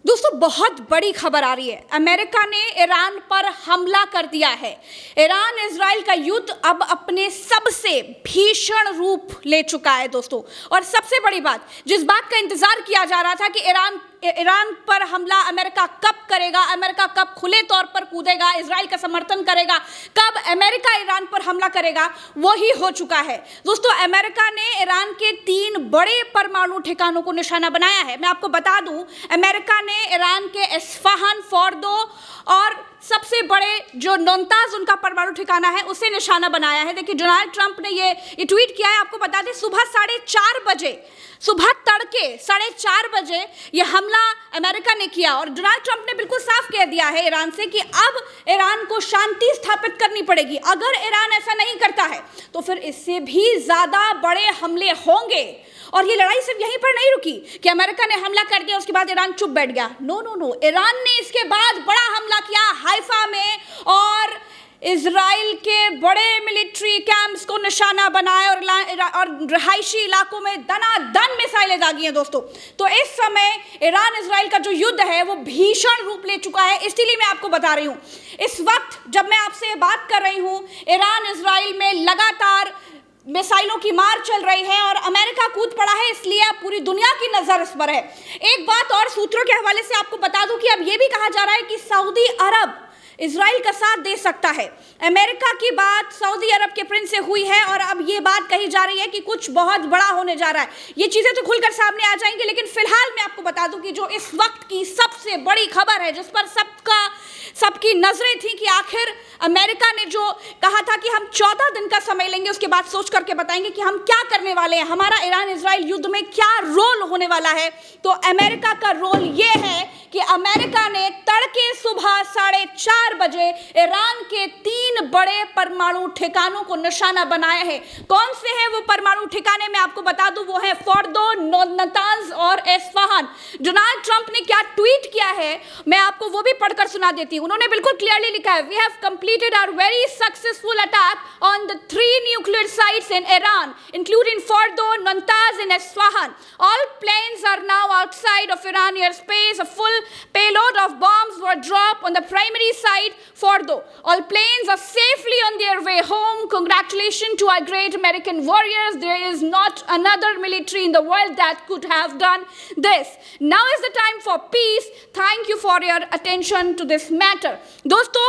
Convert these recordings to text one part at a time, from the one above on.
दोस्तों बहुत बड़ी खबर आ रही है। अमेरिका ने ईरान पर हमला कर दिया है। ईरान इजराइल का युद्ध अब अपने सबसे भीषण रूप ले चुका है दोस्तों। और सबसे बड़ी बात, जिस बात का इंतजार किया जा रहा था कि ईरान पर हमला अमेरिका कब करेगा, अमेरिका कब खुले तौर पर कूदेगा, इजराइल का समर्थन करेगा, कब अमेरिका ईरान पर हमला करेगा, वो ही हो चुका है दोस्तों। अमेरिका ने ईरान के 3 बड़े परमाणु ठिकानों को निशाना बनाया है। मैं आपको बता दूं, अमेरिका ने ईरान के इस्फहान, फोर्दो और सबसे बड़े जो नातांज उनका परमाणु ठिकाना है उसे निशाना बनाया है। देखिए, डोनाल्ड ट्रंप ने ये ट्वीट किया है। आपको बता दें, सुबह 4:30 बजे, सुबह तड़के 4:30 बजे ये हमला अमेरिका ने किया। और डोनाल्ड ट्रंप ने बिल्कुल साफ कह दिया है ईरान से कि अब ईरान को शांति स्थापित करनी पड़ेगी। अगर ईरान ऐसा नहीं करता है तो फिर इससे भी ज्यादा बड़े हमले होंगे। और ये लड़ाई सिर्फ यहीं पर नहीं रुकी कि अमेरिका ने हमला कर दिया उसके बाद ईरान चुप बैठ गया। नो नो नो, ईरान ने इसके बाद बड़ा हमला किया हाइफा में और इजराइल के बड़े मिलिट्री कैंप्स को निशाना बनाया और रिहायशी इलाकों में दनादन मिसाइलें दागी हैं दोस्तों। तो इस समय ईरान इजराइल का जो युद्ध है वो भीषण रूप ले चुका है। इसलिए मैं आपको बता रही हूं, इस वक्त जब मैं आपसे बात कर रही हूं, ईरान इजराइल में लगातार मिसाइलों की मार चल रही है और अमेरिका कूद पड़ा है। इसलिए अब पूरी दुनिया की नजर इस पर है। एक बात और सूत्रों के हवाले से आपको बता दूं कि अब यह भी कहा जा रहा है कि सऊदी अरब इजराइल का साथ दे सकता है। अमेरिका की बात सऊदी अरब के प्रिंस से हुई है और अब ये बात कही जा रही है कि कुछ बहुत बड़ा होने जा रहा है। ये चीजें तो खुलकर सामने आ जाएंगी, लेकिन फिलहाल मैं आपको बता दूं कि जो इस वक्त की सबसे बड़ी खबर है, जिस पर सबकी नजरें थी कि आखिर अमेरिका ने जो कहा था कि हम 14 दिन का समय लेंगे, उसके बाद सोच करके बताएंगे कि हम क्या करने वाले हैं, हमारा ईरान इजराइल युद्ध में क्या रोल होने वाला है। तो अमेरिका का रोल यह है कि अमेरिका ने तड़के सुबह 4:30 बजे ईरान के 3 बड़े परमाणु ठिकानों को निशाना बनाया है। कौन से हैं वो परमाणु ठिकाने, मैं आपको बता दूं, वो है फोर्दो, नातांज और इस्फहान। डोनाल्ड ट्रंप ने क्या ट्वीट किया है मैं आपको वो भी पढ़कर सुना देती हूं। उन्होंने बिल्कुल क्लियरली लिखा है, we have completed our very successful attack on the 3 nuclear sites in Iran, including Fordo, Natanz, and Isfahan. All planes are now outside of Iran airspace. A full payload of bombs were dropped on the primary site, Fordo. All planes are safely on their way home. Congratulations to our great American warriors. There is not another military in the world that could have done this. Now is the time for peace. Thank you for your attention to this matter. दोस्तों,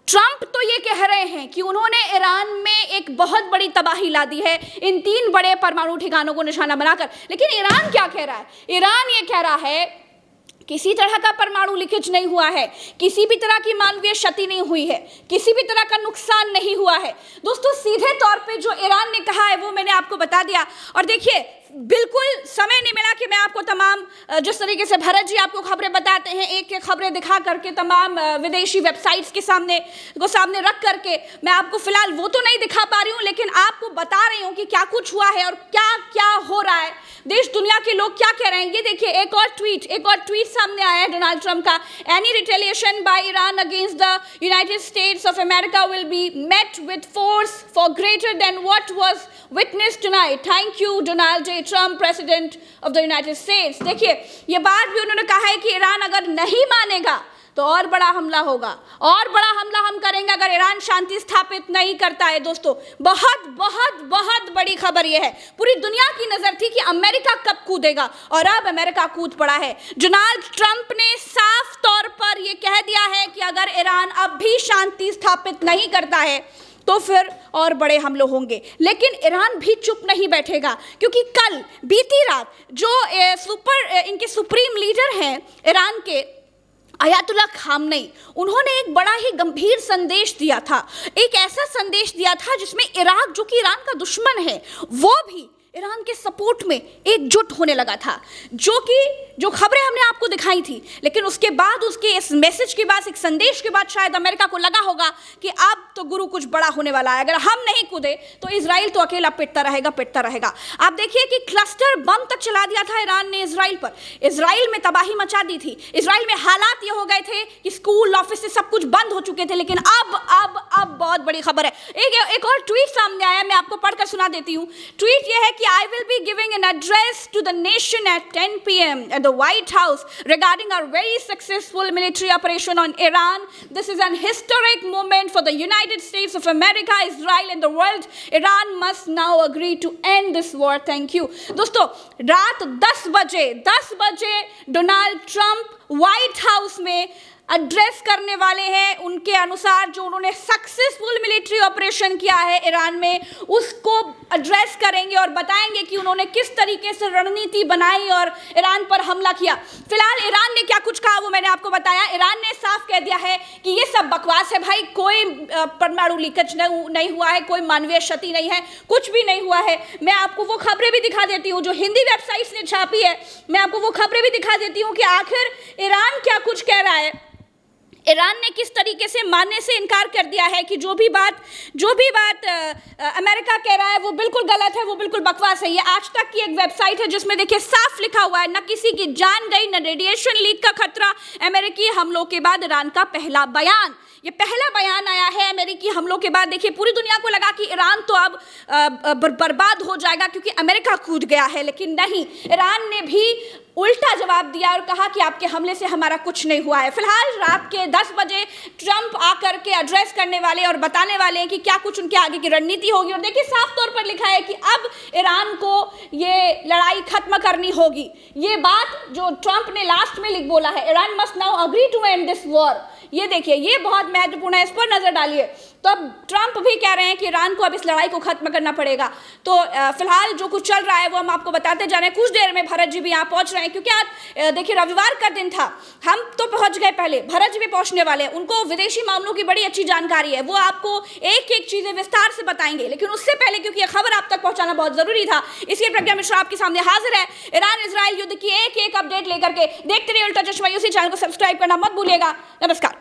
Trump तो ये कह रहे हैं कि उन्होंने Iran में एक बहुत बड़ी तबाही ला दी है इन 3 बड़े परमाणु ठिकानों को निशाना बनाकर। लेकिन ईरान क्या कह रहा है? ईरान ये कह रहा है किसी तरह का परमाणु लीकेज नहीं हुआ है, किसी भी तरह की मानवीय क्षति नहीं हुई है, किसी भी तरह का नुकसान नहीं हुआ है। दोस्तों, सीधे तौर पे जो ईरान ने कहा है वो मैंने आपको बता दिया। और देखिए, बिल्कुल समय नहीं मिला कि मैं आपको तमाम, जिस तरीके से भरत जी आपको खबरें बताते हैं, एक एक खबरें दिखा करके तमाम विदेशी वेबसाइट्स के सामने रख करके, मैं आपको फिलहाल वो तो नहीं दिखा पा रही हूँ, लेकिन आपको बता रही हूँ कि क्या कुछ हुआ है और क्या क्या हो रहा है, देश दुनिया के लोग क्या कह रहे हैं। ये देखिए, एक और ट्वीट सामने आया है डोनाल्ड ट्रंप का। Any retaliation by Iran against the United States of America will be met with force far greater than what was witnessed tonight. Thank you Donald J Trump, President of the United States. देखिए, ये बात भी उन्होंने कहा है कि Iran अगर नहीं मानेगा तो और बड़ा हमला होगा, और बड़ा हमला हम करेंगे अगर ईरान शांति स्थापित नहीं करता है। दोस्तों, बहुत बहुत बहुत बड़ी खबर यह है। पूरी दुनिया की नजर थी कि अमेरिका कब कूदेगा और अब अमेरिका कूद पड़ा है। डोनाल्ड ट्रंप ने साफ तौर पर यह कह दिया है कि अगर ईरान अब भी शांति स्थापित नहीं करता है तो फिर और बड़े हमले होंगे। लेकिन ईरान भी चुप नहीं बैठेगा, क्योंकि कल बीती रात जो इनके सुप्रीम लीडर हैं ईरान के, अयातुल्ला खामनेई, उन्होंने एक बड़ा ही गंभीर संदेश दिया था। एक ऐसा संदेश दिया था जिसमें इराक, जो कि ईरान का दुश्मन है, वो भी ईरान के सपोर्ट में एकजुट होने लगा था, जो खबरें हमने आपको दिखाई थी। लेकिन उसके बाद, उसके इस मैसेज के बाद, एक संदेश के बाद शायद अमेरिका को लगा होगा कि अब तो गुरु कुछ बड़ा होने वाला है। अगर हम नहीं कूदे तो इजराइल तो अकेला पिटता रहेगा। आप देखिए कि क्लस्टर बम तक चला दिया था ईरान ने इजराइल पर। इजराइल में तबाही मचा दी थी। इजराइल में हालात ये हो गए थे कि स्कूल, ऑफिस से सब कुछ बंद हो चुके थे। लेकिन अब बहुत बड़ी खबर है। एक और ट्वीट सामने आया, मैं आपको पढ़कर सुना देती हूँ। ट्वीट ये है कि I will be giving an address to the nation at 10 p.m. at the White House regarding our very successful military operation on Iran. This is an historic moment for the United States of America, Israel and the world. Iran must now agree to end this war. Thank you. दोस्तों, रात 10 बजे Donald Trump white house में address करने वाले हैं। उनके अनुसार जो उन्होंने सक्सेसफुल मिलिट्री ऑपरेशन किया है ईरान में, उसको एड्रेस करेंगे और बताएंगे कि उन्होंने किस तरीके से रणनीति बनाई और ईरान पर हमला किया। फिलहाल ईरान ने क्या कुछ कहा वो मैंने आपको बताया। ईरान ने साफ कह दिया है कि ये सब बकवास है भाई, कोई परमाणु लीकेज नहीं हुआ है, कोई मानवीय क्षति नहीं है, कुछ भी नहीं हुआ है। मैं आपको वो खबरें भी दिखा देती हूँ जो हिंदी वेबसाइट्स ने छापी है, मैं आपको वो खबरें भी दिखा देती हूँ कि आखिर ईरान क्या कुछ कह रहा है। ईरान ने किस तरीके से मानने से इनकार कर दिया है कि जो भी बात अमेरिका कह रहा है वो बिल्कुल गलत है, वो बिल्कुल बकवास है। ये आज तक की एक वेबसाइट है जिसमें देखिए साफ लिखा हुआ है, न किसी की जान गई, न रेडिएशन लीक का खतरा। अमेरिकी हमलों के बाद ईरान का पहला बयान, ये पहला बयान आया है अमेरिकी हमलों के बाद। देखिए पूरी दुनिया को लगा कि ईरान तो अब बर्बाद हो जाएगा क्योंकि अमेरिका कूद गया है, लेकिन नहीं, ईरान ने भी उल्टा जवाब दिया और कहा कि आपके हमले से हमारा कुछ नहीं हुआ है। फिलहाल रात के 10 बजे ट्रंप आकर के एड्रेस करने वाले और बताने वाले हैं कि क्या कुछ उनके आगे की रणनीति होगी। और देखिए साफ तौर पर लिखा है कि अब ईरान को ये लड़ाई खत्म करनी होगी। ये बात जो ट्रंप ने लास्ट में लिख बोला है, Iran must now agree to end this war, ये देखिए ये बहुत महत्वपूर्ण है, इस पर नजर डालिए। तो अब ट्रंप भी कह रहे हैं कि ईरान को अब इस लड़ाई को खत्म करना पड़ेगा। तो फिलहाल जो कुछ चल रहा है वो हम आपको बताते जा रहे हैं। कुछ देर में भरत जी भी यहाँ पहुंच रहे हैं क्योंकि आज देखिए रविवार का दिन था, हम तो पहुंच गए पहले, भरत जी भी पहुंचने वाले हैं। उनको विदेशी मामलों की बड़ी अच्छी जानकारी है, वो आपको एक एक चीजें विस्तार से बताएंगे। लेकिन उससे पहले क्योंकि यह खबर आप तक पहुंचाना बहुत जरूरी था, इसलिए प्रज्ञा मिश्रा आपके सामने हाजिर है ईरान इजराइल युद्ध की एक एक अपडेट लेकर के। देखते रहिए उल्टा चश्मा, उसी चैनल को सब्सक्राइब करना मत भूलिएगा। नमस्कार।